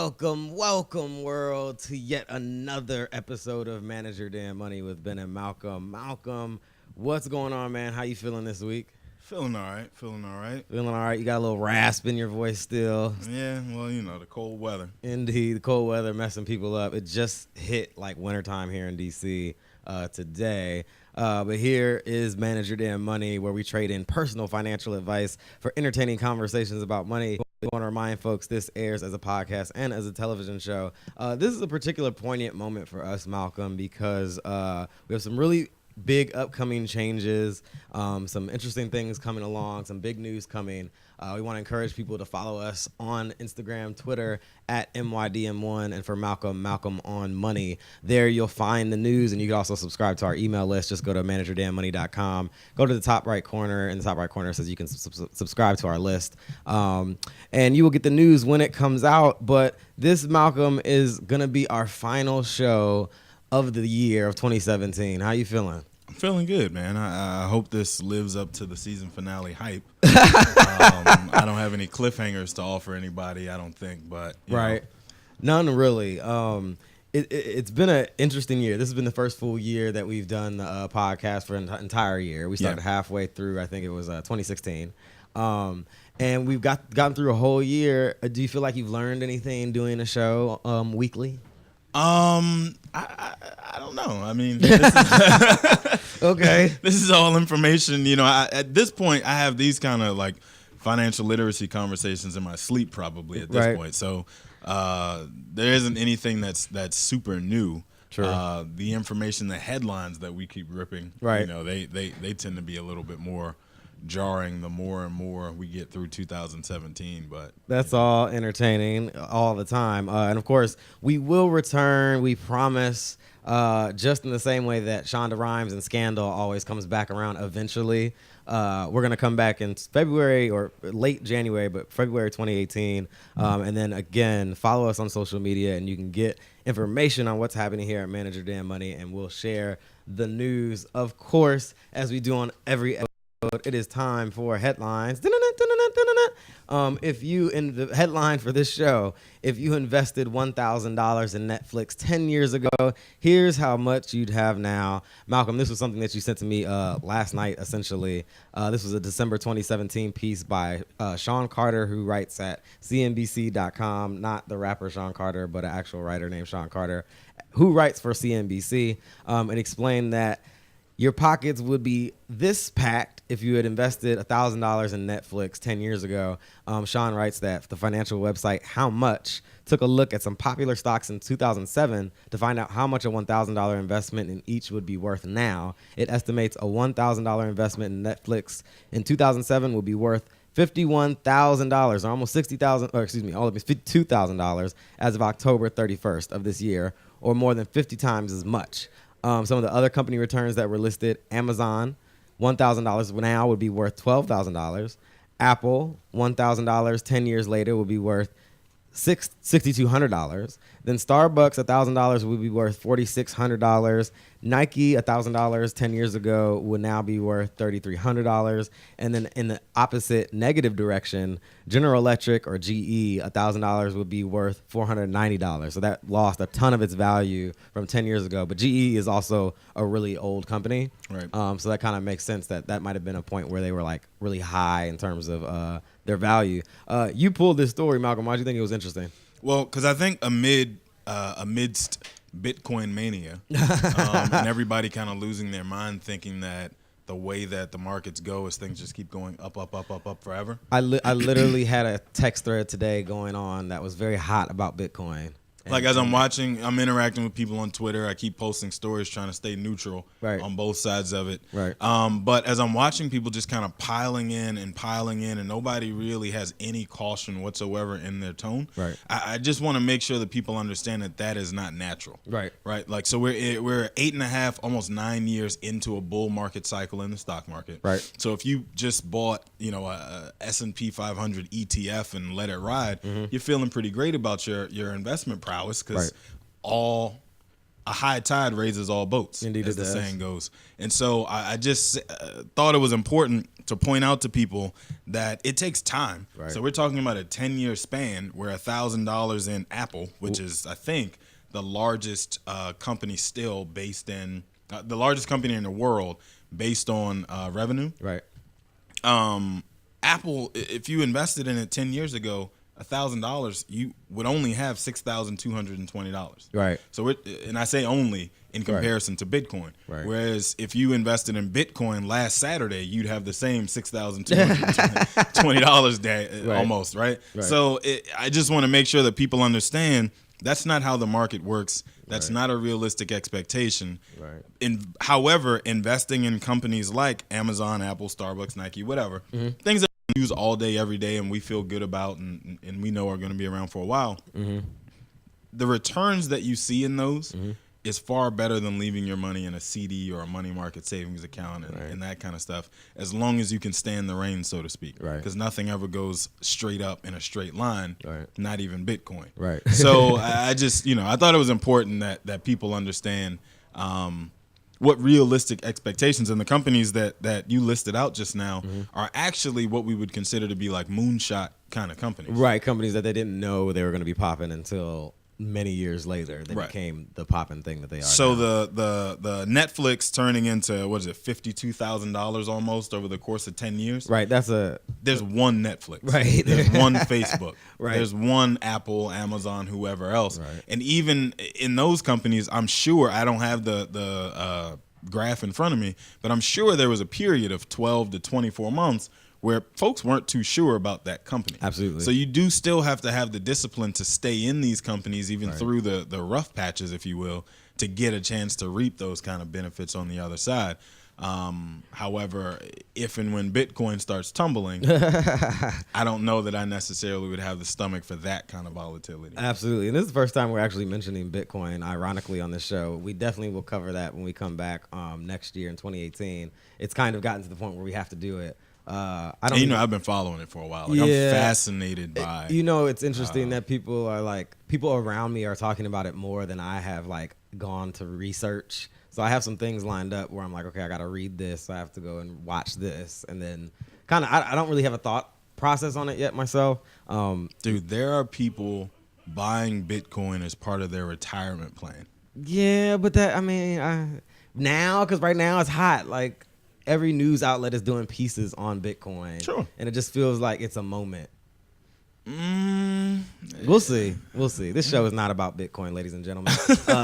Welcome, world, to yet another episode of Manage Your Damn Money with Ben and Malcolm. Malcolm, what's going on, man? How you feeling this week? Feeling all right. Feeling all right. You got a little rasp in your voice still. Yeah, well, the cold weather. Indeed, the cold weather messing people up. It just hit like wintertime here in D.C. Today. But here is Manage Your Damn Money, where we trade in personal financial advice for entertaining conversations about money. We want to remind folks this airs as a podcast and as a television show. This is a particular poignant moment for us, Malcolm, because we have some really big upcoming changes, some interesting things coming along, some big news coming. We want to encourage people to follow us on Instagram, Twitter, at MYDM1, and for Malcolm on Money. There you'll find the news, and you can also subscribe to our email list. Just go to manageyourdamnmoney.com. Go to the top right corner. In the top right corner, it says you can subscribe to our list. And you will get the news when it comes out. But this, Malcolm, is going to be our final show of the year of 2017. How you feeling? I'm feeling good, man. I hope this lives up to the season finale hype. I don't have any cliffhangers to offer anybody, I don't think, but right. None really. It's been an interesting year. This has been the first full year that we've done the podcast for an entire year. We started halfway through, I think it was 2016. And we've gotten through a whole year. Do you feel like you've learned anything doing a show weekly? I don't know. I mean, this is okay. This is all information. At this point, I have these kind of like financial literacy conversations in my sleep probably at this point. So there isn't anything that's super new. True. The information, the headlines that we keep ripping, right? They tend to be a little bit more jarring the more and more we get through 2017, but that's all entertaining all the time. And of course, we will return, we promise, just in the same way that Shonda Rhimes and Scandal always comes back around eventually. We're going to come back in February or late January, but February 2018. And then again, follow us on social media and you can get information on what's happening here at Manage Your Damn Money, and we'll share the news, of course, as we do on every episode. It is time for headlines. If you, in the headline for this show, if you invested $1,000 in Netflix 10 years ago, here's how much you'd have now. Malcolm, this was something that you sent to me last night, essentially. This was a December 2017 piece by Sean Carter, who writes at CNBC.com, not the rapper Sean Carter, but an actual writer named Sean Carter, who writes for CNBC, and explained that your pockets would be this packed if you had invested $1,000 in Netflix 10 years ago. Sean writes that the financial website How Much took a look at some popular stocks in 2007 to find out how much a $1,000 investment in each would be worth now. It estimates a $1,000 investment in Netflix in 2007 would be worth $51,000, or almost $52,000 as of October 31st of this year, or more than 50 times as much. Some of the other company returns that were listed: Amazon, $1,000 now would be worth $12,000. Apple, $1,000 10 years later would be worth $6,200. Then Starbucks, $1,000 would be worth $4,600. Nike, $1,000 10 years ago would now be worth $3,300. And then in the opposite negative direction, General Electric, or GE, $1,000 would be worth $490. So that lost a ton of its value from 10 years ago. But GE is also a really old company. Right. So that kind of makes sense that might have been a point where they were like really high in terms of their value. You pulled this story, Malcolm. Why do you think it was interesting? Well, because I think amidst Bitcoin mania and everybody kind of losing their mind, thinking that the way that the markets go is things just keep going up forever. I literally had a text thread today going on that was very hot about Bitcoin. Like, as I'm watching, I'm interacting with people on Twitter. I keep posting stories trying to stay neutral on both sides of it. Right. But as I'm watching people just kind of piling in, and nobody really has any caution whatsoever in their tone. Right. I just want to make sure that people understand that is not natural. Right. Right. Like, so we're 8.5, almost 9 years into a bull market cycle in the stock market. Right. So if you just bought, a S&P 500 ETF and let it ride, you're feeling pretty great about your investment prowess, because all a high tide raises all boats, Indeed as it the does. saying goes. And so I just thought it was important to point out to people that it takes time. Right. So we're talking about a 10-year span where $1,000 in Apple, which is, I think, the largest company still based in the largest company in the world based on revenue. Right. Apple, if you invested in it 10 years ago, $1,000, you would only have $6,220. Right. So and I say only in comparison to Bitcoin. Right. Whereas if you invested in Bitcoin last Saturday, you'd have the same $6,220 day almost, right? So I just want to make sure that people understand that's not how the market works. That's not a realistic expectation. Right. However, investing in companies like Amazon, Apple, Starbucks, Nike, whatever, things that we use all day, every day, and we feel good about and we know are going to be around for a while, the returns that you see in those is far better than leaving your money in a CD or a money market savings account and that kind of stuff, as long as you can stand the rain, so to speak. Right. Because nothing ever goes straight up in a straight line, not even Bitcoin. Right. So I just, I thought it was important that people understand what realistic expectations, and the companies that you listed out just now are actually what we would consider to be like moonshot kind of companies. Right. Companies that they didn't know they were going to be popping until many years later they became the popping thing that they are. So now. the Netflix turning into, what is it, $52,000 almost over the course of 10 years. Right. There's one Netflix. Right. There's one Facebook. Right. There's one Apple, Amazon, whoever else. Right. And even in those companies, I'm sure, I don't have the graph in front of me, but I'm sure there was a period of 12 to 24 months where folks weren't too sure about that company. Absolutely. So you do still have to have the discipline to stay in these companies, even through the rough patches, if you will, to get a chance to reap those kind of benefits on the other side. However, if and when Bitcoin starts tumbling, I don't know that I necessarily would have the stomach for that kind of volatility. Absolutely. And this is the first time we're actually mentioning Bitcoin, ironically, on this show. We definitely will cover that when we come back next year in 2018. It's kind of gotten to the point where we have to do it. I've been following it for a while. Like, I'm fascinated by. It's interesting that people around me are talking about it more than I have gone to research. So I have some things lined up where I'm like, okay, I got to read this. So I have to go and watch this, and then kind of I don't really have a thought process on it yet myself. Dude, there are people buying Bitcoin as part of their retirement plan. Yeah, but now, because right now it's hot. Like, every news outlet is doing pieces on Bitcoin. Sure. And it just feels like it's a moment. We'll see. This show is not about Bitcoin, ladies and gentlemen.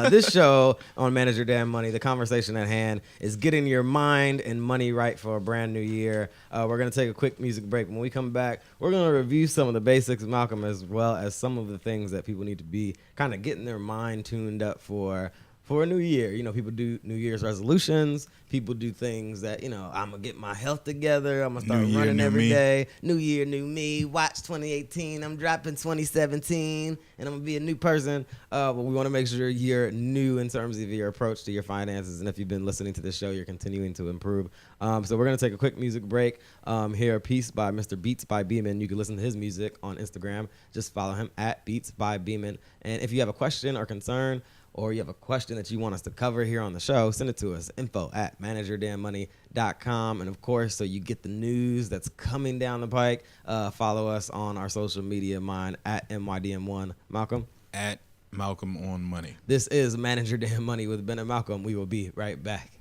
This show on Manage Your Damn Money, the conversation at hand is getting your mind and money right for a brand new year. We're going to take a quick music break. When we come back, we're going to review some of the basics of Malcolm, as well as some of the things that people need to be kind of getting their mind tuned up for a new year. People do New Year's resolutions. People do things that, I'm going to get my health together. I'm going to start running every day. New year, new me. Watch 2018. I'm dropping 2017, and I'm going to be a new person. But we want to make sure you're new in terms of your approach to your finances. And if you've been listening to this show, you're continuing to improve. So we're going to take a quick music break. Hear a piece by Mr. Beats by Beeman. You can listen to his music on Instagram. Just follow him at Beats by Beeman. And if you have a question or concern, or you have a question that you want us to cover here on the show, send it to us, info@manageyourdamnmoney.com. And, of course, so you get the news that's coming down the pike, follow us on our social media, mine at MYDM1. Malcolm? At Malcolm on Money. This is Manage Your Damn Money with Ben and Malcolm. We will be right back.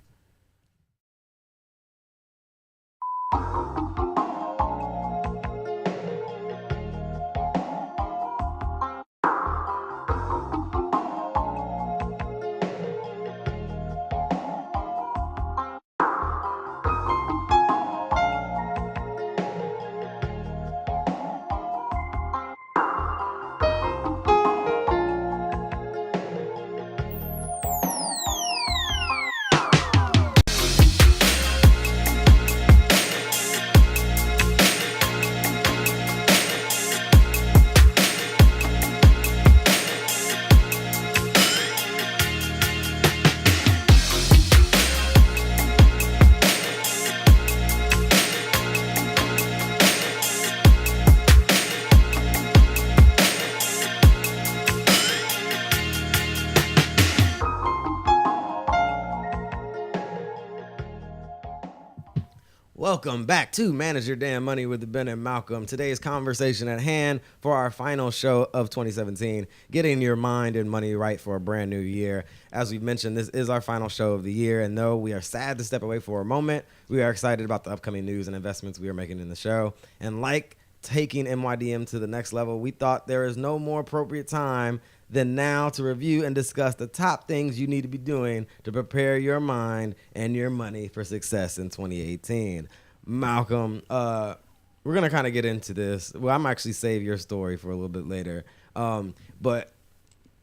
Welcome back to Manage Your Damn Money with Ben and Malcolm. Today's conversation at hand for our final show of 2017, getting your mind and money right for a brand new year. As we've mentioned, this is our final show of the year, and though we are sad to step away for a moment, we are excited about the upcoming news and investments we are making in the show. And like taking MYDM to the next level, we thought there is no more appropriate time than now to review and discuss the top things you need to be doing to prepare your mind and your money for success in 2018. Malcolm, we're going to kind of get into this. Well, I'm actually save your story for a little bit later. But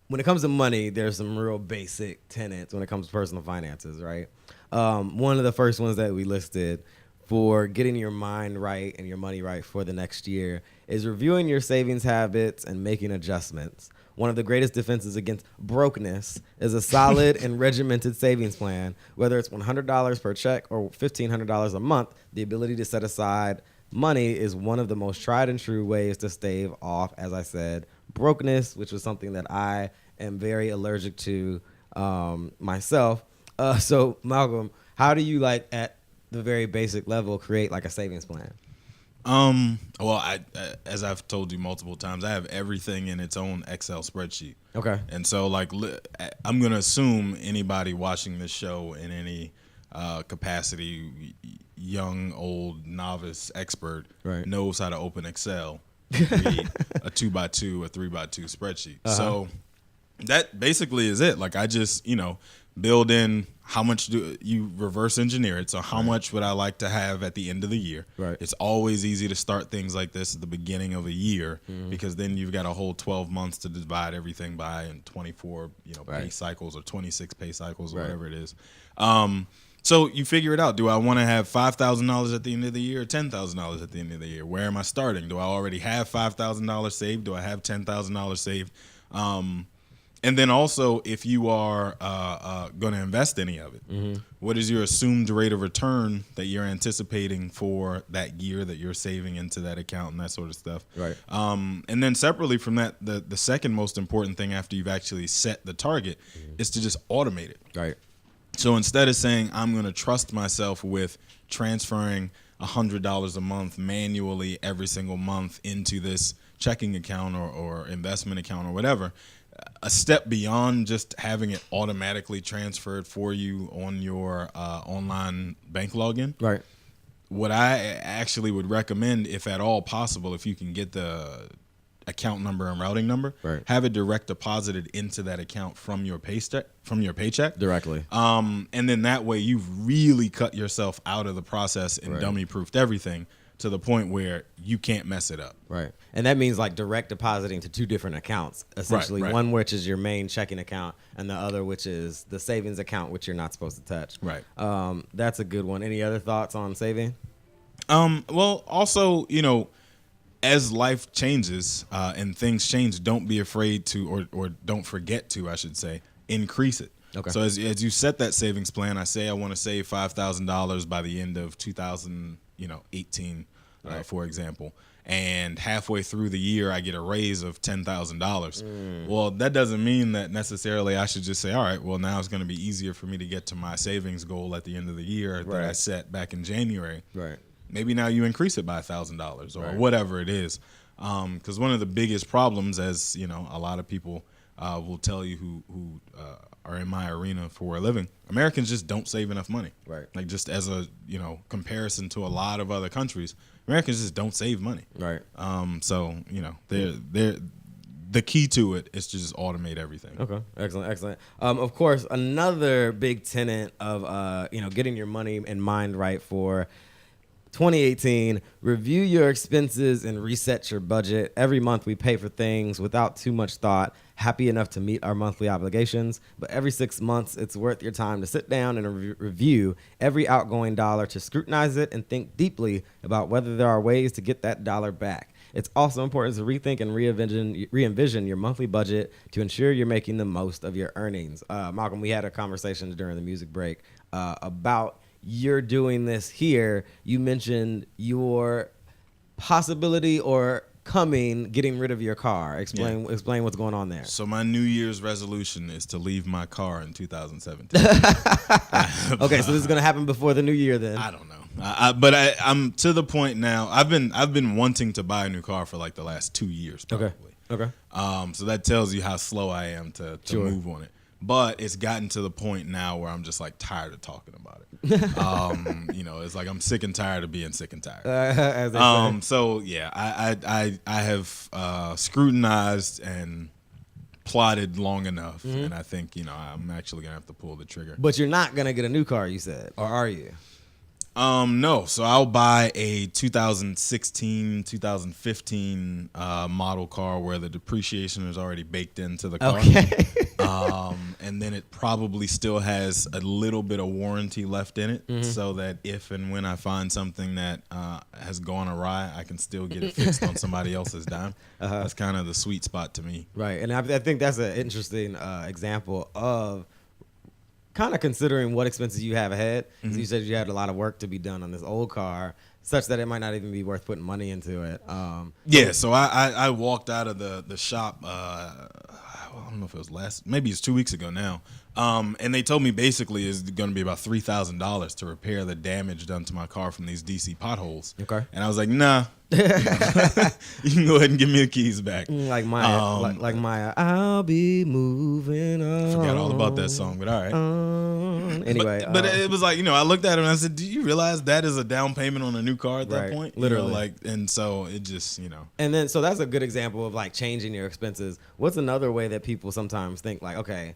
when it comes to money, there's some real basic tenets when it comes to personal finances, right? One of the first ones that we listed for getting your mind right and your money right for the next year is reviewing your savings habits and making adjustments. One of the greatest defenses against brokenness is a solid and regimented savings plan. Whether it's $100 per check or $1,500 a month, the ability to set aside money is one of the most tried and true ways to stave off, as I said, brokenness, which was something that I am very allergic to myself. So, Malcolm, how do you, like, at the very basic level, create like a savings plan? Well, I as I've told you multiple times, I have everything in its own Excel spreadsheet. Okay. And so, like, I'm going to assume anybody watching this show in any capacity, young, old, novice, expert, right, knows how to open Excel, read a 2x2, a 3x2 spreadsheet. Uh-huh. So that basically is it. Like, I just, build in how much do you reverse engineer it. So how much would I like to have at the end of the year? Right. It's always easy to start things like this at the beginning of a year, because then you've got a whole 12 months to divide everything by, and 24, pay cycles or 26 pay cycles or whatever it is. So you figure it out. Do I want to have $5,000 at the end of the year or $10,000 at the end of the year? Where am I starting? Do I already have $5,000 saved? Do I have $10,000 saved? And then also, if you are going to invest any of it, what is your assumed rate of return that you're anticipating for that year that you're saving into that account and that sort of stuff? Right. And then separately from that, the second most important thing after you've actually set the target is to just automate it. Right. So instead of saying, I'm going to trust myself with transferring $100 a month manually every single month into this checking account or investment account or whatever, a step beyond just having it automatically transferred for you on your online bank login. Right. What I actually would recommend, if at all possible, if you can get the account number and routing number, have it direct deposited into that account from your paycheck directly. And then that way you've really cut yourself out of the process and dummy-proofed everything to the point where you can't mess it up. Right. And that means like direct depositing to two different accounts, essentially. Right. One which is your main checking account and the other which is the savings account, which you're not supposed to touch. Right. That's a good one. Any other thoughts on saving? Well, also, as life changes and things change, don't be afraid to, or don't forget to, I should say, increase it. Okay. So as you set that savings plan, I say I want to save $5,000 by the end of 2018, for example, and halfway through the year I get a raise of $10,000. Well, that doesn't mean that necessarily I should just say, all right, well, now it's going to be easier for me to get to my savings goal at the end of the year that I set back in January. Right. Maybe now you increase it by $1,000 or whatever it is. Because one of the biggest problems, as a lot of people will tell you who are in my arena for a living, Americans just don't save enough money. Right. Like, just as a comparison to a lot of other countries, Americans just don't save money. Right. So they're the key to it is to just automate everything. Okay. Excellent. Of course, another big tenet of getting your money and mind right for 2018, review your expenses and reset your budget. Every month we pay for things without too much thought, happy enough to meet our monthly obligations. But every 6 months, it's worth your time to sit down and review every outgoing dollar, to scrutinize it and think deeply about whether there are ways to get that dollar back. It's also important to rethink and re-envision your monthly budget to ensure you're making the most of your earnings. Malcolm, we had a conversation during the music break about you're doing this here. You mentioned your possibility or coming, getting rid of your car. Explain what's going on there. So my New Year's resolution is to leave my car in 2017. Okay, so this is gonna happen before the new year then. I don't know, but I'm to the point now. I've been wanting to buy a new car for like the last 2 years, probably. Okay. So that tells you how slow I am to move on it. But it's gotten to the point now where I'm just like tired of talking about it. It's like I'm sick and tired of being sick and tired. As they say. So yeah, I have scrutinized and plotted long enough, and I think I'm actually gonna have to pull the trigger. But you're not gonna get a new car, you said, or are you? No. So I'll buy a 2016, 2015 model car where the depreciation is already baked into the car. Okay. And then it probably still has a little bit of warranty left in it, so that if and when I find something that has gone awry, I can still get it fixed on somebody else's dime. That's kind of the sweet spot to me. Right, and I think that's an interesting example of kind of considering what expenses you have ahead. You said you had a lot of work to be done on this old car, such that it might not even be worth putting money into it. So I walked out of the shop. I don't know if it was maybe it's 2 weeks ago now. And they told me basically it's going to be about $3,000 to repair the damage done to my car from these DC potholes. Okay. And I was like, nah, you can go ahead and give me the keys back. Like Maya, like Maya, I'll be moving on. Forgot all about that song, but all right. Anyway, but it was like, I looked at it and I said, do you realize that is a down payment on a new car at that point? Literally. And so it just, And then, so that's a good example of like changing your expenses. What's another way that people sometimes think like, okay,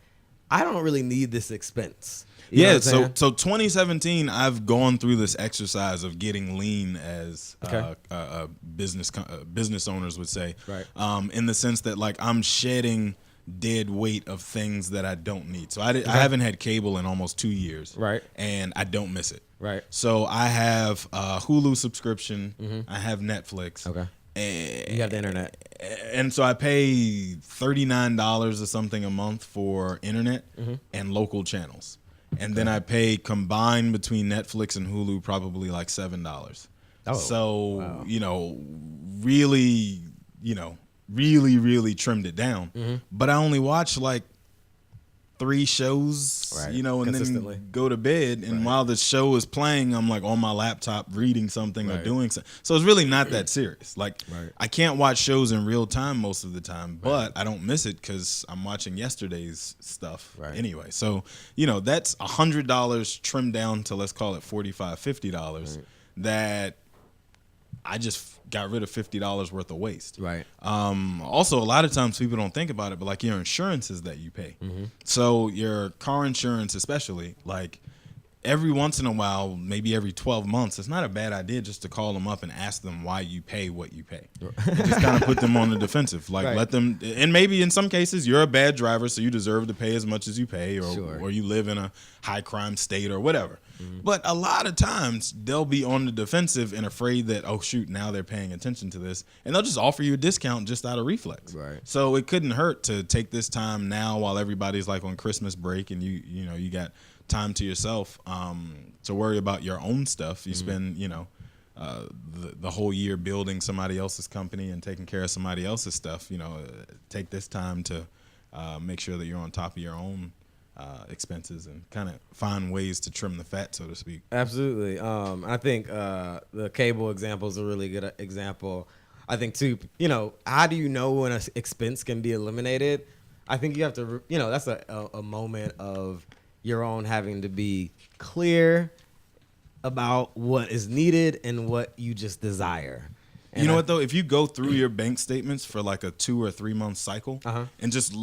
I don't really need this expense. You know what I'm saying? So 2017, I've gone through this exercise of getting lean, as business owners would say, right? In the sense that like I'm shedding dead weight of things that I don't need. So I haven't had cable in almost 2 years, right? And I don't miss it, right? So I have a Hulu subscription, I have Netflix, okay. You have the internet. And so I pay $39 or something a month for internet and local channels. And then I pay combined between Netflix and Hulu probably like $7. Oh, so, wow. really, really trimmed it down. But I only watch like 3 shows, right. And then go to bed. And while the show is playing, I'm like on my laptop reading something or doing something. So it's really not that serious. Like I can't watch shows in real time most of the time, but I don't miss it because I'm watching yesterday's stuff anyway. So, that's $100 trimmed down to, let's call it $45, $50 that I just got rid of $50 worth of waste. Right. Also, a lot of times people don't think about it, but like your insurances that you pay. So your car insurance, especially, like every once in a while, maybe every 12 months, it's not a bad idea just to call them up and ask them why you pay what you pay. And just kind of put them on the defensive. Like let them, and maybe in some cases you're a bad driver, so you deserve to pay as much as you pay, or you live in a high crime state or whatever. But a lot of times they'll be on the defensive and afraid that, oh shoot, now they're paying attention to this, and they'll just offer you a discount just out of reflex. Right. So it couldn't hurt to take this time now while everybody's like on Christmas break and you got time to yourself to worry about your own stuff. You spend the whole year building somebody else's company and taking care of somebody else's stuff. Take this time to make sure that you're on top of your own expenses and kind of find ways to trim the fat, so to speak. Absolutely. I think the cable example is a really good example. I think too, how do you know when an expense can be eliminated? I think you have to, that's a moment of your own having to be clear about what is needed and what you just desire. And you know what though? If you go through your bank statements for like a 2 or 3 month cycle and just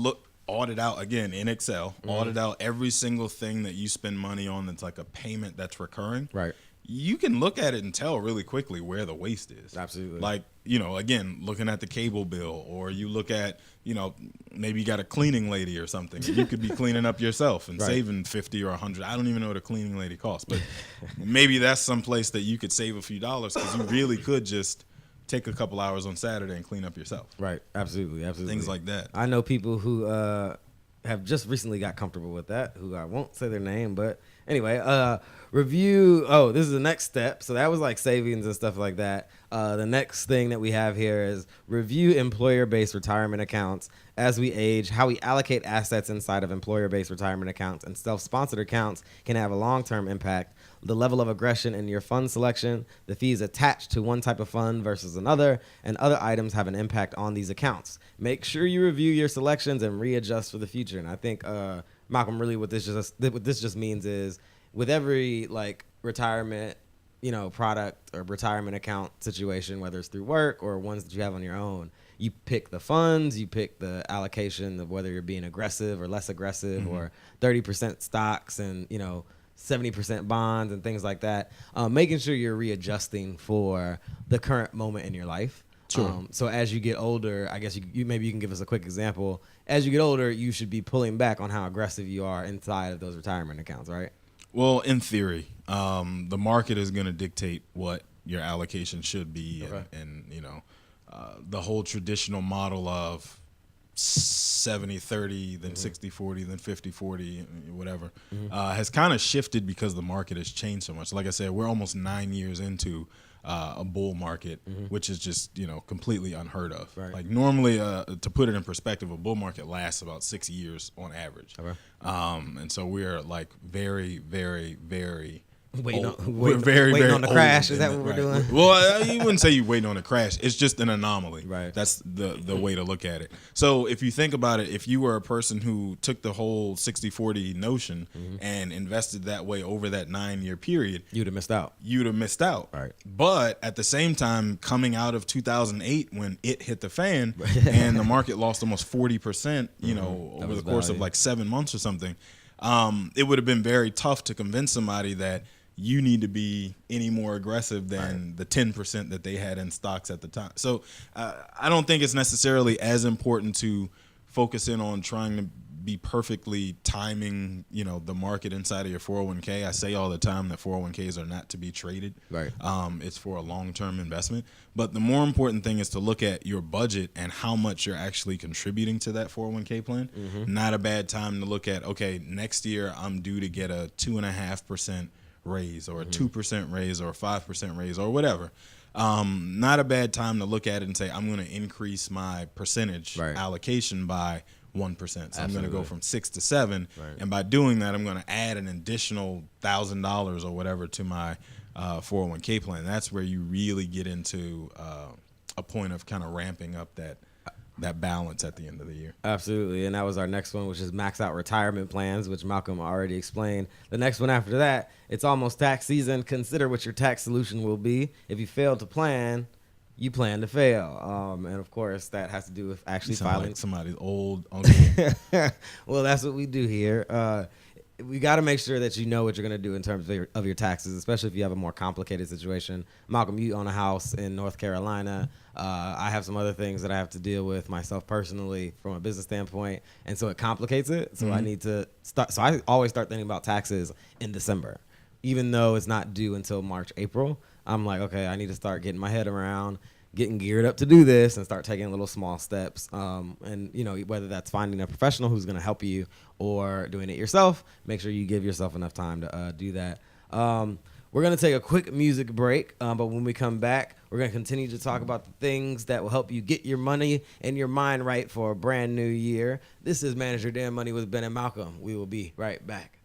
audit out again in Excel, audit out every single thing that you spend money on that's like a payment that's recurring. Right. You can look at it and tell really quickly where the waste is. Absolutely. Like, again, looking at the cable bill, or you look at, maybe you got a cleaning lady or something. You could be cleaning up yourself and saving 50 or 100. I don't even know what a cleaning lady costs, but maybe that's some place that you could save a few dollars, because you really could just take a couple hours on Saturday and clean up yourself. Right. Absolutely. Things like that. I know people who have just recently got comfortable with that, who I won't say their name, but Anyway, review. Oh, this is the next step. So that was like savings and stuff like that. The next thing that we have here is review employer-based retirement accounts as we age. How we allocate assets inside of employer-based retirement accounts and self-sponsored accounts can have a long-term impact. The level of aggression in your fund selection, the fees attached to one type of fund versus another, and other items have an impact on these accounts. Make sure you review your selections and readjust for the future. And I think Malcolm, really, what this just means is with every like retirement, product or retirement account situation, whether it's through work or ones that you have on your own, you pick the funds, you pick the allocation of whether you're being aggressive or less aggressive, or 30% stocks and 70% bonds and things like that. Making sure you're readjusting for the current moment in your life. Sure. So as you get older, I guess you maybe you can give us a quick example. As you get older, you should be pulling back on how aggressive you are inside of those retirement accounts, right? Well, in theory, the market is going to dictate what your allocation should be, Okay. and the whole traditional model of 70-30, then 60-40, then 50-40, whatever, has kind of shifted because the market has changed so much. Like I said, we're almost 9 years into a bull market, which is just completely unheard of. Right. Like normally, to put it in perspective, a bull market lasts about 6 years on average. Okay. And so we're like very, very, very Waiting old. on- We're waiting- very, waiting very on the old crash? Is in that it, what we're right. doing? Well, you wouldn't say you waiting on a crash. It's just an anomaly. Right. That's the way to look at it. So if you think about it, if you were a person who took the whole 60-40 notion and invested that way over that 9-year period, You'd have missed out. you'd have missed out. Right. But at the same time, coming out of 2008 when it hit the fan and the market lost almost 40%, over was the course of value. like 7 months or something, it would have been very tough to convince somebody that you need to be any more aggressive than the 10% that they had in stocks at the time. So I don't think it's necessarily as important to focus in on trying to be perfectly timing, the market inside of your 401k. I say all the time that 401ks are not to be traded. Right. It's for a long-term investment. But the more important thing is to look at your budget and how much you're actually contributing to that 401k plan. Not a bad time to look at, okay, next year I'm due to get a 2.5% raise or a 2% raise or a 5% raise or whatever. Not a bad time to look at it and say, I'm going to increase my percentage allocation by 1%. So I'm going to go from 6 to 7. Right. And by doing that, I'm going to add an additional $1,000 or whatever to my 401k plan. That's where you really get into a point of kind of ramping up that balance at the end of the year. Absolutely. And that was our next one, which is max out retirement plans, which Malcolm already explained. The next one after that, it's almost tax season. Consider what your tax solution will be. If you fail to plan, you plan to fail. And of course, that has to do with actually filing. Like somebody's old uncle. Well, that's what we do here. We got to make sure that you know what you're going to do in terms of your taxes, especially if you have a more complicated situation. Malcolm, you own a house in North Carolina. I have some other things that I have to deal with myself personally from a business standpoint, and so it complicates it. So I need to start. So I always start thinking about taxes in December, even though it's not due until March, April. I'm like, okay, I need to start getting my head around, getting geared up to do this, and start taking little small steps. And whether that's finding a professional who's going to help you or doing it yourself, make sure you give yourself enough time to do that. We're going to take a quick music break, but when we come back, we're going to continue to talk about the things that will help you get your money and your mind right for a brand new year. This is Manager Dan Money with Ben and Malcolm. We will be right back.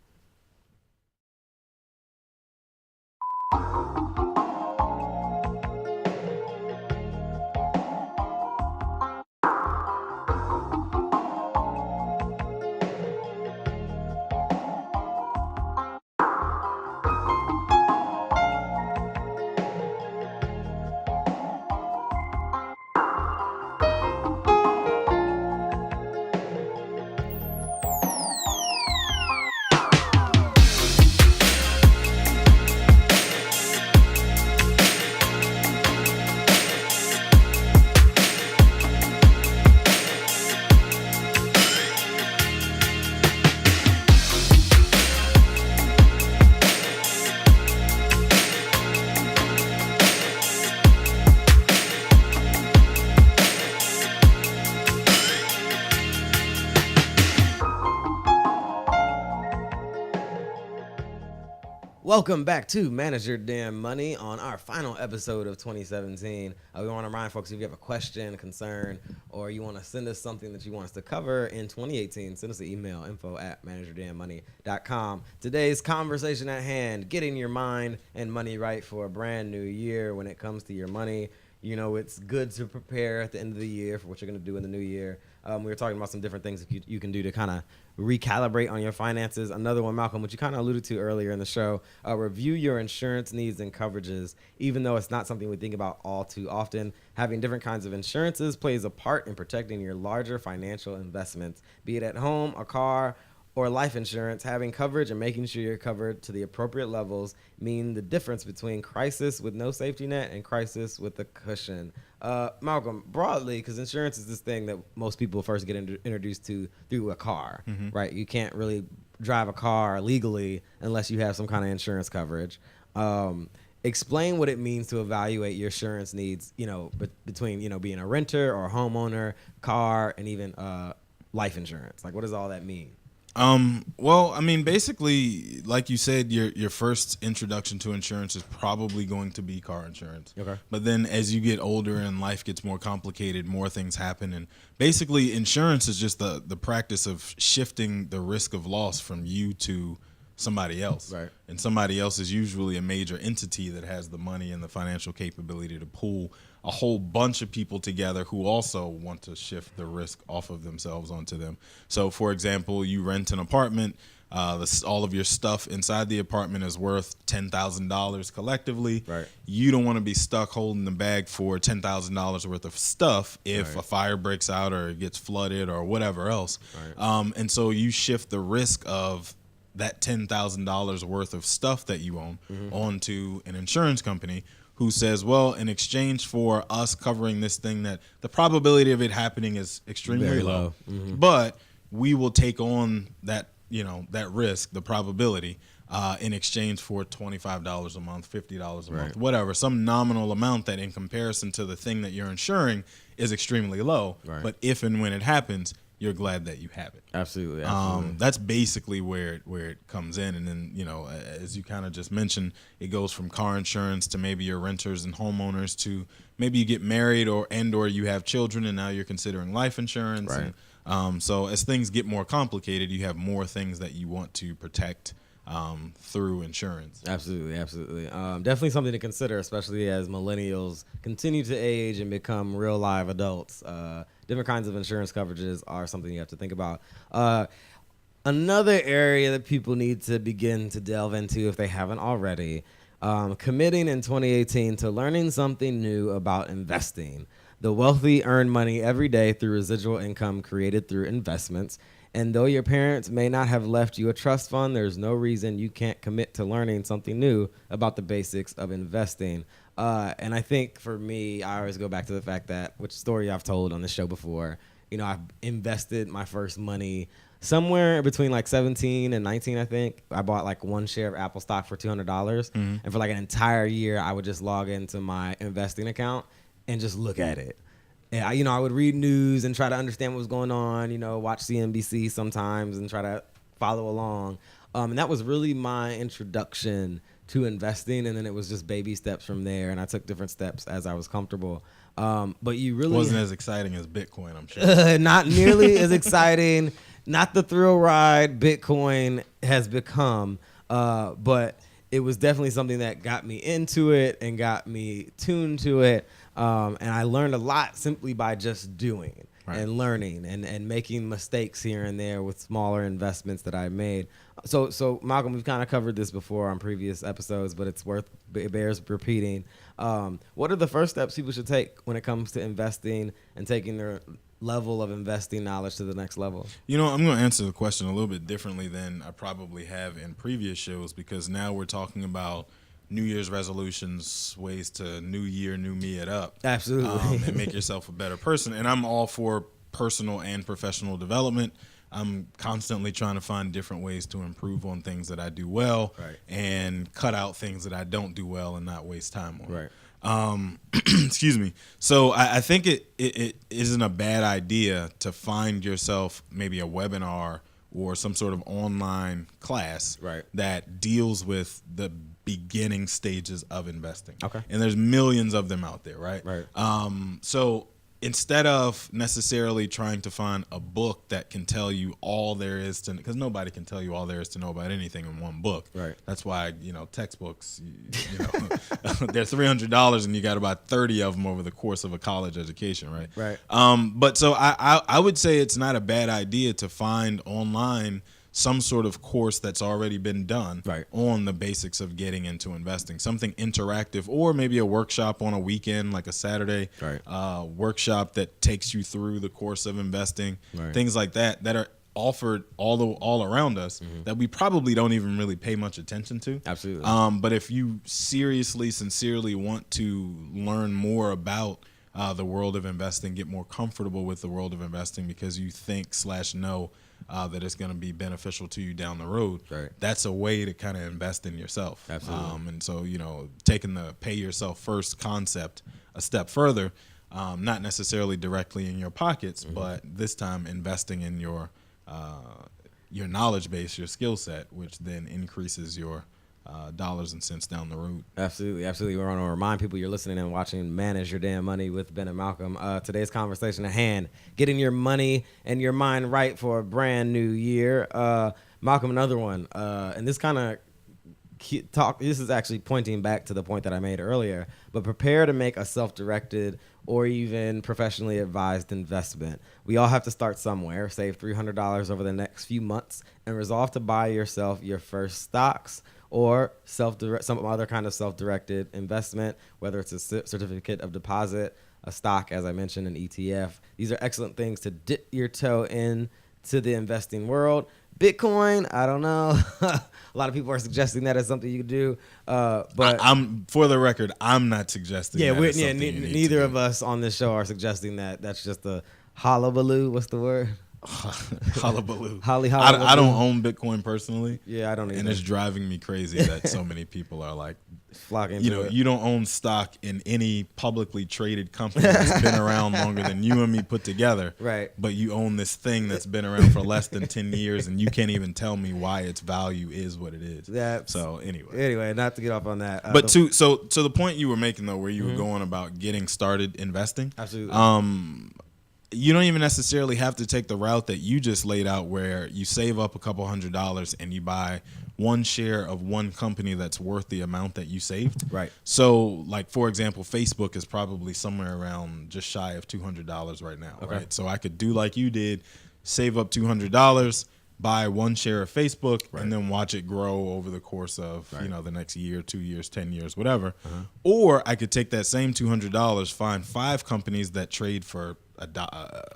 Welcome back to Manage Your Damn Money on our final episode of 2017. We want to remind folks, if you have a question, concern, or you want to send us something that you want us to cover in 2018, send us an email, info@manageyourdamnmoney.com. Today's conversation at hand, getting your mind and money right for a brand new year when it comes to your money. You know, it's good to prepare at the end of the year for what you're going to do in the new year. We were talking about some different things that you can do to kind of recalibrate on your finances. Another one, Malcolm, which you kind of alluded to earlier in the show, review your insurance needs and coverages. Even though it's not something we think about all too often, having different kinds of insurances plays a part in protecting your larger financial investments, be it at home, a car, or life insurance. Having coverage and making sure you're covered to the appropriate levels mean the difference between crisis with no safety net and crisis with a cushion. Malcolm, broadly, because insurance is this thing that most people first get introduced to through a car, right? You can't really drive a car legally unless you have some kind of insurance coverage. Explain what it means to evaluate your insurance needs, between, being a renter or a homeowner, car, and even life insurance. Like, what does all that mean? Well, I mean, basically, like you said, your first introduction to insurance is probably going to be car insurance. Okay. But then as you get older and life gets more complicated, more things happen. And basically, insurance is just the practice of shifting the risk of loss from you to somebody else. Right. And somebody else is usually a major entity that has the money and the financial capability to pull a whole bunch of people together who also want to shift the risk off of themselves onto them. So, for example, you rent an apartment. All of your stuff inside the apartment is worth $10,000 collectively. Right. You don't want to be stuck holding the bag for $10,000 worth of stuff if a fire breaks out or it gets flooded or whatever else. Right. And so you shift the risk of that $10,000 worth of stuff that you own onto an insurance company who says, well, in exchange for us covering this thing, that the probability of it happening is extremely Very low, low. but we will take on that, that risk, the probability, in exchange for $25 a month, $50 a month, whatever, some nominal amount that in comparison to the thing that you're insuring is extremely low. Right. But if and when it happens, you're glad that you have it. Absolutely. That's basically where it comes in. And then, as you kind of just mentioned, it goes from car insurance to maybe your renters and homeowners to maybe you get married or you have children and now you're considering life insurance. Right. And, so as things get more complicated, you have more things that you want to protect through insurance. Absolutely. Definitely something to consider, especially as millennials continue to age and become real live adults. Different kinds of insurance coverages are something you have to think about. Another area that people need to begin to delve into if they haven't already, committing in 2018 to learning something new about investing. The wealthy earn money every day through residual income created through investments. And though your parents may not have left you a trust fund, there's no reason you can't commit to learning something new about the basics of investing. And I think for me, I always go back to the fact that, which story I've told on the show before, I've invested my first money somewhere between like 17 and 19, I think. I bought like one share of Apple stock for $200. And for like an entire year, I would just log into my investing account and just look at it. And I would read news and try to understand what was going on, watch CNBC sometimes and try to follow along. And that was really my introduction to investing. And then it was just baby steps from there. And I took different steps as I was comfortable. But you really wasn't as exciting as Bitcoin, I'm sure. Not nearly as exciting. Not the thrill ride Bitcoin has become. But it was definitely something that got me into it and got me tuned to it. And I learned a lot simply by just doing and learning and making mistakes here and there with smaller investments that I made. So Malcolm, we've kind of covered this before on previous episodes, but it bears repeating. What are the first steps people should take when it comes to investing and taking their level of investing knowledge to the next level? I'm going to answer the question a little bit differently than I probably have in previous shows, because now we're talking about New Year's resolutions, ways to new year, new me it up. Absolutely. And make yourself a better person. And I'm all for personal and professional development. I'm constantly trying to find different ways to improve on things that I do well and cut out things that I don't do well and not waste time on. Right. Excuse me. So I think it isn't a bad idea to find yourself maybe a webinar or some sort of online class Right. that deals with the beginning stages of investing. Okay. And there's millions of them out there, right? Right. So instead of necessarily trying to find a book that can tell you all there is to, because nobody can tell you all there is to know about anything in one book. Right. That's why, textbooks, they're $300 and you got about 30 of them over the course of a college education, right? Right. But so I would say it's not a bad idea to find online some sort of course that's already been done Right. on the basics of getting into investing, something interactive, or maybe a workshop on a weekend, like a Saturday Right. workshop that takes you through the course of investing, Right. things like that are offered all around us that we probably don't even really pay much attention to. Absolutely. But if you sincerely want to learn more about the world of investing, get more comfortable with the world of investing because you think/know that it's going to be beneficial to you down the road. Right. That's a way to kind of invest in yourself. Absolutely. And so, taking the pay yourself first concept a step further, not necessarily directly in your pockets, but this time investing in your knowledge base, your skill set, which then increases your dollars and cents down the road. Absolutely. We want to remind people you're listening and watching Manage Your Damn Money with Ben and Malcolm. Today's conversation at hand, getting your money and your mind right for a brand new year. Malcolm, another one. And this kind of this is actually pointing back to the point that I made earlier, but prepare to make a self-directed or even professionally advised investment. We all have to start somewhere. Save $300 over the next few months and resolve to buy yourself your first stocks or some other kind of self-directed investment, whether it's a certificate of deposit, a stock, as I mentioned, an ETF. These are excellent things to dip your toe into the investing world. Bitcoin, I don't know. A lot of people are suggesting that as something you could do, but I'm for the record, I'm not suggesting. Yeah, that neither of us on this show are suggesting that. That's just a hullabaloo. What's the word? Hullabaloo. Hullabaloo. I don't own Bitcoin personally. Yeah, I don't either. And it's driving me crazy that so many people are like, flocking to it. You don't own stock in any publicly traded company that's been around longer than you and me put together. Right. But you own this thing that's been around for less than 10 years and you can't even tell me why its value is what it is. So anyway, not to get off on that. But to the point you were making though, where you were going about getting started investing. Absolutely. You don't even necessarily have to take the route that you just laid out where you save up a couple $100 and you buy one share of one company that's worth the amount that you saved. Right. So, like, for example, Facebook is probably somewhere around just shy of $200 right now, Okay. right? So I could do like you did, save up $200, buy one share of Facebook, Right. and then watch it grow over the course of, Right. the next year, 2 years, 10 years, whatever. Or I could take that same $200, find 5 companies that trade for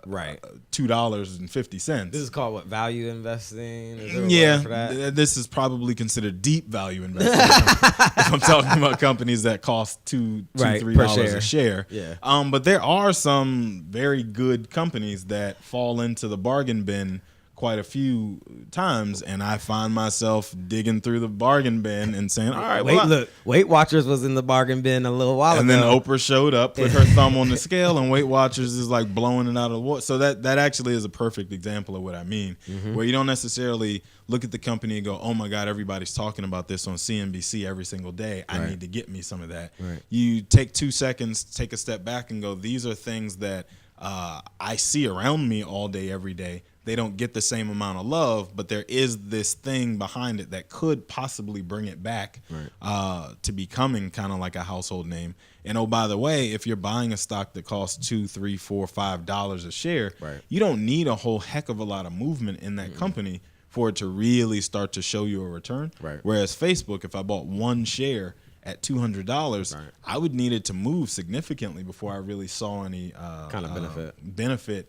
Right. $2.50. This is called what? Value investing? Is there a word for that? This is probably considered deep value investing. if I'm talking about companies that cost $2-3 a share. Yeah. But there are some very good companies that fall into the bargain bin quite a few times, and I find myself digging through the bargain bin and saying, all right, look, Weight Watchers was in the bargain bin a little while ago. And then Oprah showed up, put her thumb on the scale, and Weight Watchers is like blowing it out of the water. So that actually is a perfect example of what I mean, where you don't necessarily look at the company and go, oh my God, everybody's talking about this on CNBC every single day. I need to get me some of that. Right. You take 2 seconds, take a step back and go, these are things that I see around me all day, every day. They don't get the same amount of love, but there is this thing behind it that could possibly bring it back to becoming kind of like a household name. And oh, by the way, if you're buying a stock that costs $2, $3, $4, $5 a share, you don't need a whole heck of a lot of movement in that company for it to really start to show you a return. Right. Whereas Facebook, if I bought one share at $200, I would need it to move significantly before I really saw any kind of benefit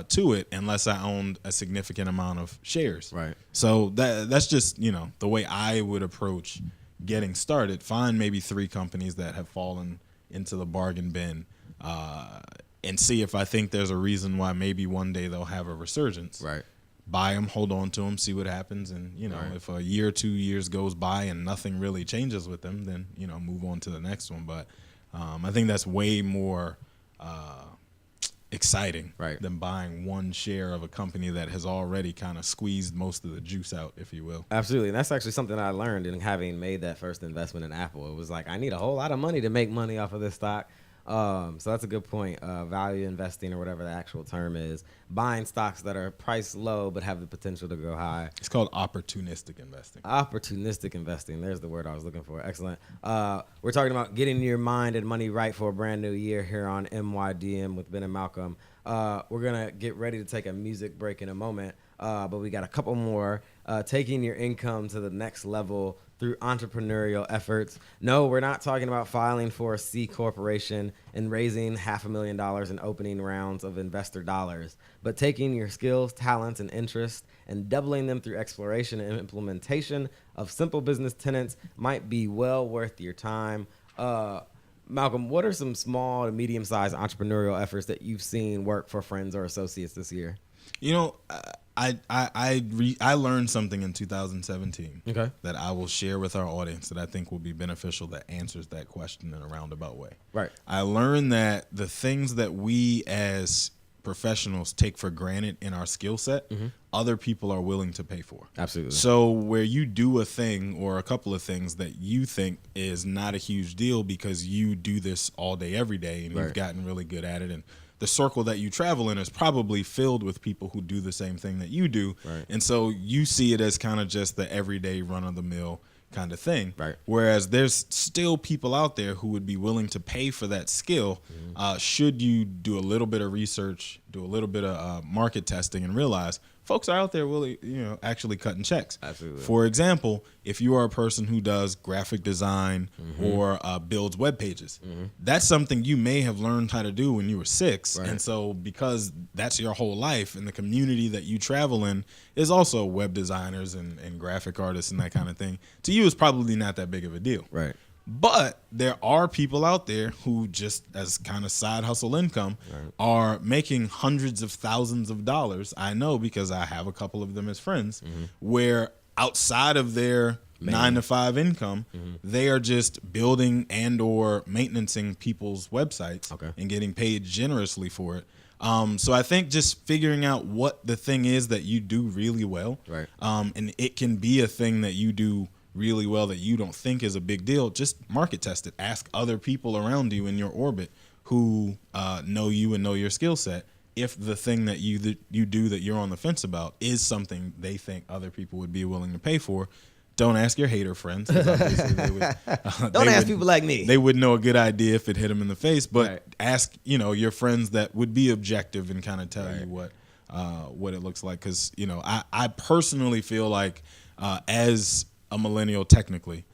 to it, unless I owned a significant amount of shares. Right. So that's just the way I would approach getting started. Find maybe 3 companies that have fallen into the bargain bin, and see if I think there's a reason why maybe one day they'll have a resurgence. Right. Buy them, hold on to them, see what happens, and if a year or 2 years goes by and nothing really changes with them, then move on to the next one. But I think that's way more exciting Right. than buying one share of a company that has already kind of squeezed most of the juice out, if you will. Absolutely. And that's actually something I learned in having made that first investment in Apple. It was like, I need a whole lot of money to make money off of this stock. So that's a good point. Value investing, or whatever the actual term is, buying stocks that are priced low but have the potential to go high. It's called opportunistic investing. Opportunistic investing. There's the word I was looking for. Excellent. We're talking about getting your mind and money right for a brand new year here on MYDM with Ben and Malcolm. We're going to get ready to take a music break in a moment, but we got a couple more. Taking your income to the next level through entrepreneurial efforts. No, we're not talking about filing for a C corporation and raising $500,000 in opening rounds of investor dollars, but taking your skills, talents, and interests and doubling them through exploration and implementation of simple business tenets might be well worth your time. Malcolm, what are some small to medium-sized entrepreneurial efforts that you've seen work for friends or associates this year? You know, I learned something in 2017 that I will share with our audience that I think will be beneficial, that answers that question in a roundabout way. Right. I learned that the things that we as professionals take for granted in our skill set, other people are willing to pay for. Absolutely. So where you do a thing or a couple of things that you think is not a huge deal because you do this all day, every day, and you've gotten really good at it, and the circle that you travel in is probably filled with people who do the same thing that you do. Right. And so you see it as kind of just the everyday run-of-the-mill kind of thing. Right. Whereas there's still people out there who would be willing to pay for that skill should you do a little bit of research, do a little bit of market testing, and realize folks are out there really, actually cutting checks. Absolutely. For example, if you are a person who does graphic design or builds web pages, that's something you may have learned how to do when you were 6. Right. And so because that's your whole life, and the community that you travel in is also web designers and graphic artists and that kind of thing, to you it's probably not that big of a deal. Right. But there are people out there who, just as kind of side hustle income, are making hundreds of thousands of dollars. I know because I have a couple of them as friends, where outside of their 9-to-5 income, they are just building and or maintaining people's websites and getting paid generously for it. So I think just figuring out what the thing is that you do really well, and it can be a thing that you do really well that you don't think is a big deal. Just market test it. Ask other people around you in your orbit who know you and know your skill set if the thing that you do that you're on the fence about is something they think other people would be willing to pay for. Don't ask your hater friends. 'Cause obviously they would, Don't ask people like me. They would know a good idea if it hit them in the face. But ask your friends that would be objective and kind of tell you what it looks like. Because I personally feel like as a millennial, technically,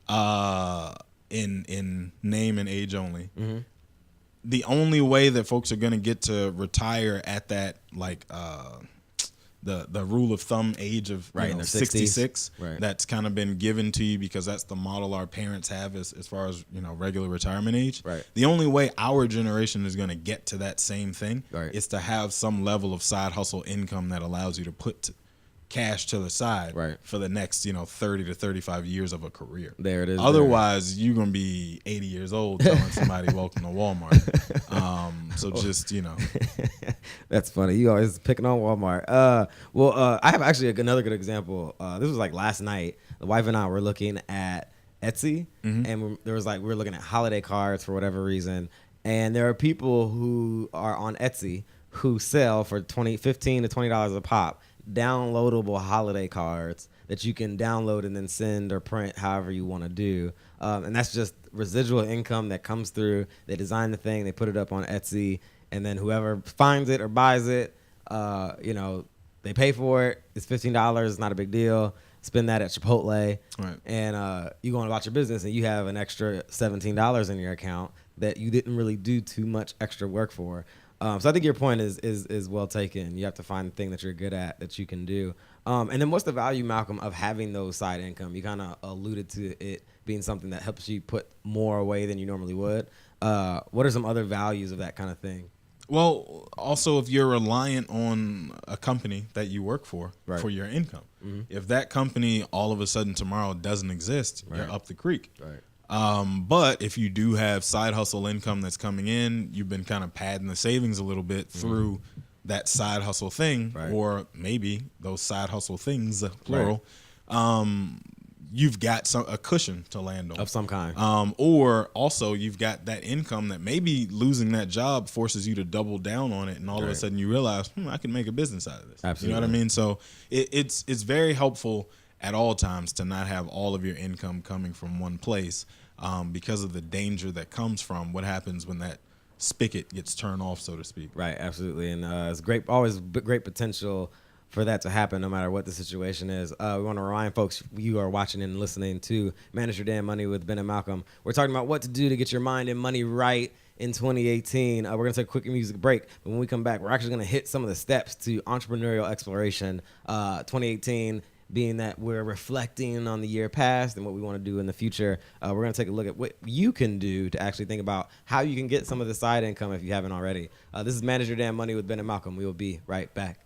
in name and age only, the only way that folks are going to get to retire at that the rule of thumb age of 66, that's kind of been given to you because that's the model our parents have as far as regular retirement age. The only way our generation is going to get to that same thing is to have some level of side hustle income that allows you to put cash to the side for the next 30 to 35 years of a career. There it is. Otherwise you're gonna be 80 years old telling somebody welcome to Walmart. So just That's funny. You always picking on Walmart. I have actually another good example. This was like last night. The wife and I were looking at Etsy, and we were looking at holiday cards for whatever reason. And there are people who are on Etsy who sell for $15 to $20 a pop downloadable holiday cards that you can download and then send or print however you want to do. And that's just residual income that comes through. They design the thing, they put it up on Etsy, and then whoever finds it or buys it, they pay for it. It's $15. It's not a big deal. Spend that at Chipotle, and you go on about your business, and you have an extra $17 in your account that you didn't really do too much extra work for. So I think your point is well taken. You have to find the thing that you're good at that you can do. And then what's the value, Malcolm, of having those side income? You kind of alluded to it being something that helps you put more away than you normally would. What are some other values of that kind of thing? Well, also if you're reliant on a company that you work for your income, if that company all of a sudden tomorrow doesn't exist, you're up the creek. But if you do have side hustle income that's coming in, you've been kind of padding the savings a little bit through that side hustle thing, Right. or maybe those side hustle things, plural. Right. You've got a cushion to land on Of some kind. Or also you've got that income that maybe losing that job forces you to double down on it, and all of a sudden you realize, I can make a business out of this. Absolutely. You know what I mean? So it's very helpful at all times to not have all of your income coming from one place, because of the danger that comes from what happens when that spigot gets turned off, so to speak. Right, absolutely. And it's always great potential for that to happen no matter what the situation is. We want to remind folks, you are watching and listening to Manage Your Damn Money with Ben and Malcolm. We're talking about what to do to get your mind and money right in 2018. We're going to take a quick music break. But when we come back, we're actually going to hit some of the steps to entrepreneurial exploration 2018, being that we're reflecting on the year past and what we want to do in the future. We're going to take a look at what you can do to actually think about how you can get some of the side income if you haven't already. This is Manage Your Damn Money with Ben and Malcolm. We will be right back.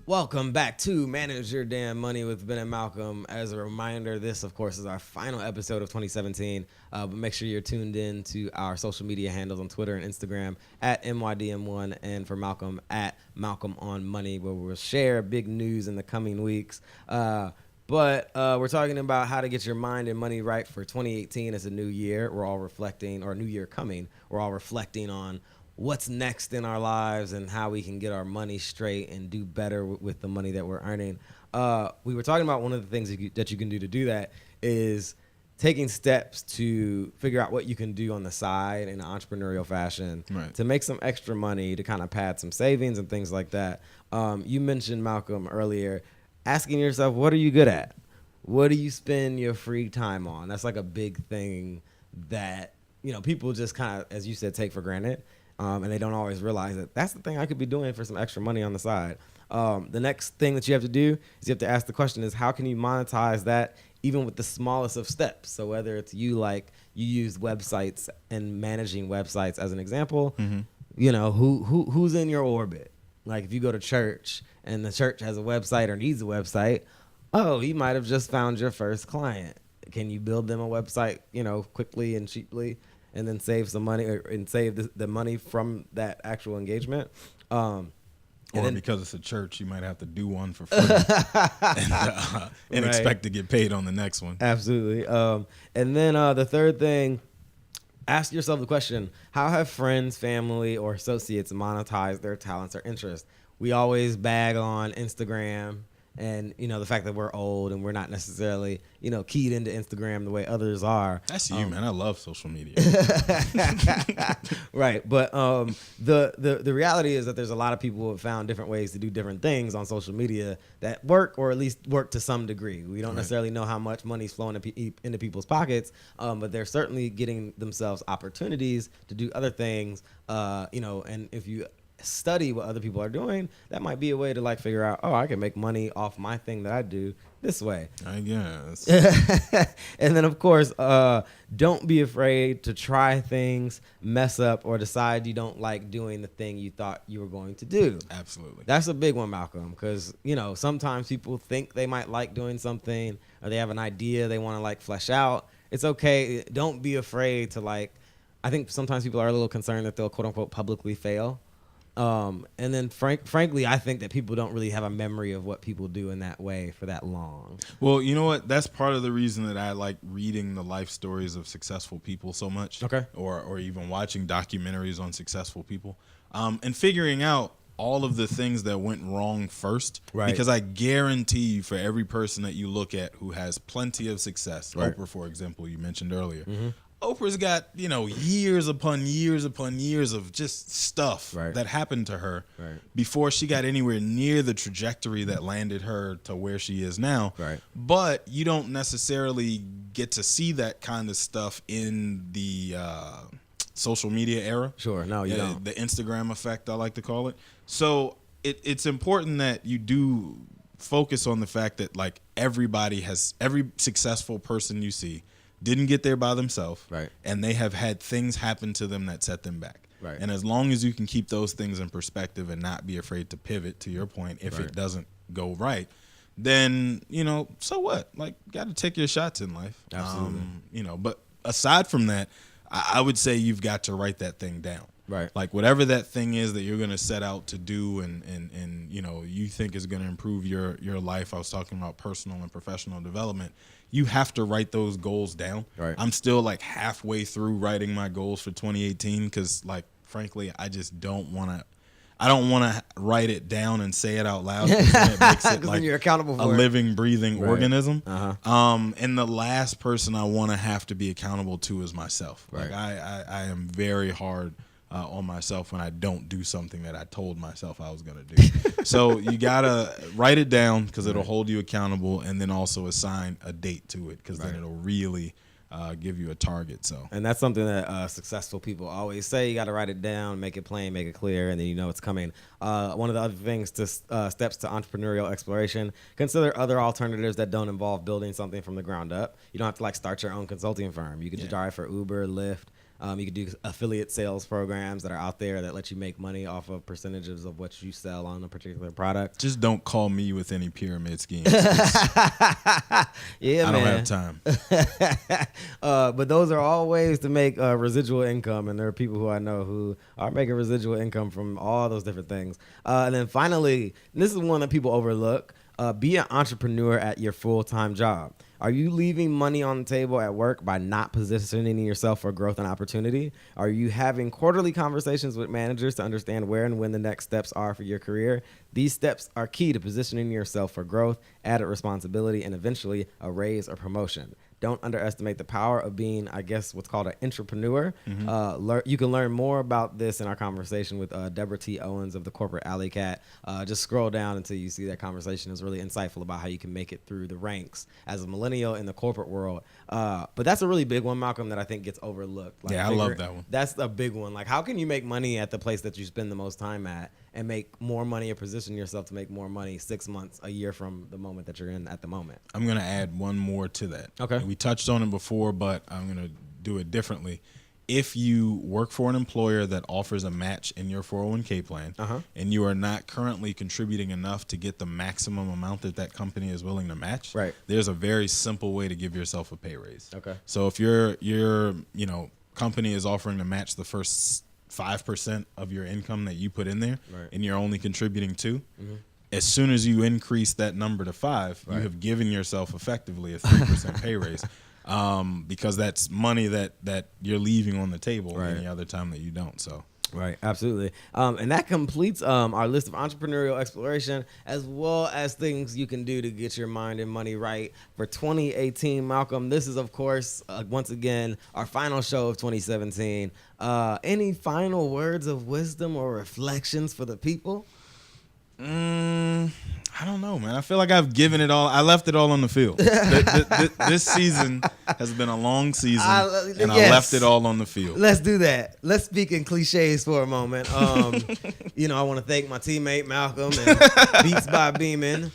Welcome back to Manage Your Damn Money with Ben and Malcolm. As a reminder, this, of course, is our final episode of 2017. But make sure you're tuned in to our social media handles on Twitter and Instagram at MYDM1, and for Malcolm at Malcolm on Money, where we'll share big news in the coming weeks. But we're talking about how to get your mind and money right for 2018. It's a new year. We're all reflecting, or a new year coming. We're all reflecting on what's next in our lives and how we can get our money straight and do better with the money that we're earning. We were talking about one of the things that you can do to do that is taking steps to figure out what you can do on the side in an entrepreneurial fashion to make some extra money, to kind of pad some savings and things like that. You mentioned, Malcolm, earlier, asking yourself, what are you good at? What do you spend your free time on? That's like a big thing that, people just kind of, as you said, take for granted. And they don't always realize that that's the thing I could be doing for some extra money on the side. The next thing that you have to do is you have to ask the question is, how can you monetize that even with the smallest of steps? So whether it's you use websites and managing websites as an example, who's in your orbit? Like if you go to church and the church has a website or needs a website, you might have just found your first client. Can you build them a website, quickly and cheaply, and then save some money and save the money from that actual engagement? Because it's a church, you might have to do one for free and expect to get paid on the next one. Absolutely. And then the third thing, ask yourself the question, how have friends, family, or associates monetized their talents or interests? We always bag on Instagram and, the fact that we're old and we're not necessarily, keyed into Instagram the way others are. That's you, man. I love social media. Right. But the reality is that there's a lot of people who have found different ways to do different things on social media that work, or at least work to some degree. We don't necessarily know how much money's flowing into people's pockets, but they're certainly getting themselves opportunities to do other things, and if you study what other people are doing, that might be a way to figure out, I can make money off my thing that I do this way, I guess. And then of course, don't be afraid to try things, mess up, or decide you don't like doing the thing you thought you were going to do. Absolutely. That's a big one, Malcolm, because sometimes people think they might like doing something, or they have an idea they want to flesh out. It's okay. Don't be afraid to I think sometimes people are a little concerned that they'll quote unquote publicly fail. And then frankly, I think that people don't really have a memory of what people do in that way for that long. Well, you know what? That's part of the reason that I like reading the life stories of successful people so much. Okay. Or even watching documentaries on successful people. And figuring out all of the things that went wrong first. Right. Because I guarantee you, for every person that you look at who has plenty of success, right. Oprah, for example, you mentioned earlier, Oprah's got, years upon years upon years of just stuff right. that happened to her right. before she got anywhere near the trajectory that landed her to where she is now. Right. But you don't necessarily get to see that kind of stuff in the social media era. Sure, no, you don't. The Instagram effect, I like to call it. So it's important that you do focus on the fact that like every successful person you see didn't get there by themselves, right? And they have had things happen to them that set them back, right? And as long as you can keep those things in perspective and not be afraid to pivot, to your point, if right. it doesn't go right, then so what? Like, got to take your shots in life, absolutely. But aside from that, I would say you've got to write that thing down. Right. Like whatever that thing is that you're going to set out to do and you think is going to improve your life. I was talking about personal and professional development. You have to write those goals down. Right. I'm still like halfway through writing my goals for 2018 because like, frankly, I just don't want to write it down and say it out loud. It makes it like you're accountable for a living, breathing right. organism. Uh-huh. And the last person I want to have to be accountable to is myself. Right. Like I am very hard on myself when I don't do something that I told myself I was going to do. So you got to write it down because it'll hold you accountable, and then also assign a date to it because then it'll really give you a target. So, and that's something that successful people always say. You got to write it down, make it plain, make it clear, and then you know it's coming. One of the other things to steps to entrepreneurial exploration: consider other alternatives that don't involve building something from the ground up. You don't have to like start your own consulting firm. You could just drive for Uber, Lyft. You could do affiliate sales programs that are out there that let you make money off of percentages of what you sell on a particular product. Just don't call me with any pyramid schemes. Yeah, I man. don't have time. But those are all ways to make residual income, and there are people who I know who are making residual income from all those different things. And then finally, this is one that people overlook. Be an entrepreneur at your full-time job. Are you leaving money on the table at work by not positioning yourself for growth and opportunity? Are you having quarterly conversations with managers to understand where and when the next steps are for your career? These steps are key to positioning yourself for growth, added responsibility, and eventually a raise or promotion. Don't underestimate the power of being, I guess, what's called an entrepreneur. You can learn more about this in our conversation with Deborah T. Owens of the Corporate Alley Cat. Just scroll down until you see that conversation is really insightful about how you can make it through the ranks as a millennial in the corporate world. But that's a really big one, Malcolm, that I think gets overlooked. I love that one. That's a big one. Like, how can you make money at the place that you spend the most time at and make more money or position yourself to make more money 6 months, a year from the moment that you're in at the moment? I'm going to add one more to that. Okay. We touched on it before, but I'm going to do it differently. If you work for an employer that offers a match in your 401k plan and you are not currently contributing enough to get the maximum amount that company is willing to match, right, there's a very simple way to give yourself a pay raise. Okay. So if your company is offering to match the first 5% of your income that you put in there, right, and you're only contributing 2%, as soon as you increase that number to 5%, right, you have given yourself effectively a 3% pay raise, because that's money that you're leaving on the table any other time that you don't. So. Right, absolutely. And that completes our list of entrepreneurial exploration, as well as things you can do to get your mind and money right for 2018. Malcolm, this is, of course, once again, our final show of 2017. Any final words of wisdom or reflections for the people? I don't know, man. I feel like I've given it all. I left it all on the field. This season has been a long season, and I left it all on the field. Let's do that. Let's speak in cliches for a moment. I want to thank my teammate Malcolm and Beats by Beeman.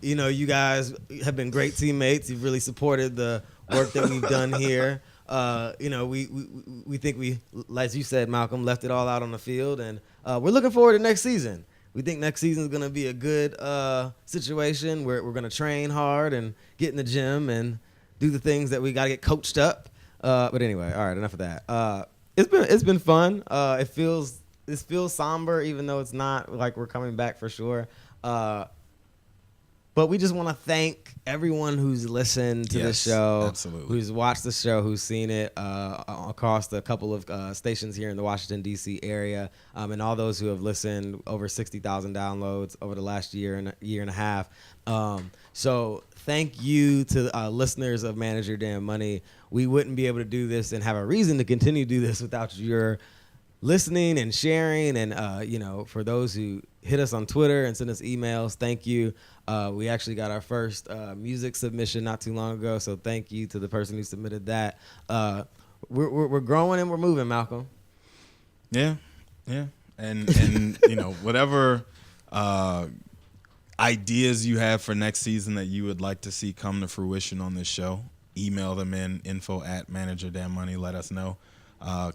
You guys have been great teammates. You've really supported the work that we've done here. We think we, as you said, Malcolm, left it all out on the field, and we're looking forward to next season. We think next season is going to be a good situation where we're going to train hard and get in the gym and do the things that we got to get coached up. But anyway, all right, enough of that. It's been fun. It feels this feels somber, even though it's not like we're coming back for sure. But we just want to thank everyone who's listened to the show, absolutely. who's watched the show, who's seen it across a couple of stations here in the Washington, D.C. area, and all those who have listened, over 60,000 downloads over the last year and a half. So thank you to listeners of Manage Your Damn Money. We wouldn't be able to do this and have a reason to continue to do this without your listening and sharing. And, for those who hit us on Twitter and send us emails, thank you. We actually got our first music submission not too long ago, so thank you to the person who submitted that. We're growing and we're moving, Malcolm. Yeah, and whatever ideas you have for next season that you would like to see come to fruition on this show, email them in, info@manageyourdamnmoney. Let us know.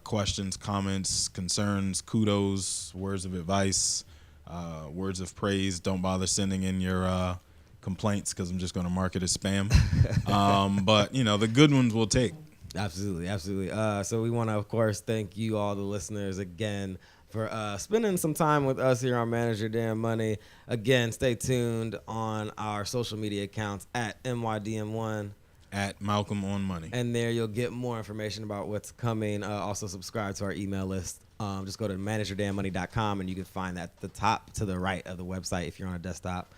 Questions, comments, concerns, kudos, words of advice, words of praise. Don't bother sending in your complaints, because I'm just going to mark it as spam. But the good ones we'll take. Absolutely. So we want to, of course, thank you all the listeners again for spending some time with us here on Manage Your Damn Money. Again, stay tuned on our social media accounts at MYDM1. At Malcolm on Money. And there you'll get more information about what's coming. Also subscribe to our email list. Just go to manageyourdamnmoney.com and you can find that at the top to the right of the website if you're on a desktop.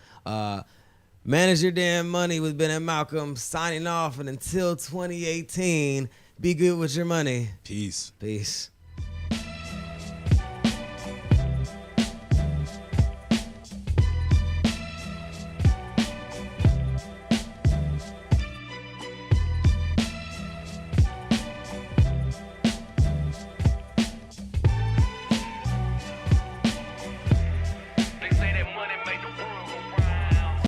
Manage Your Damn Money with Ben and Malcolm signing off. And until 2018, be good with your money. Peace. Peace.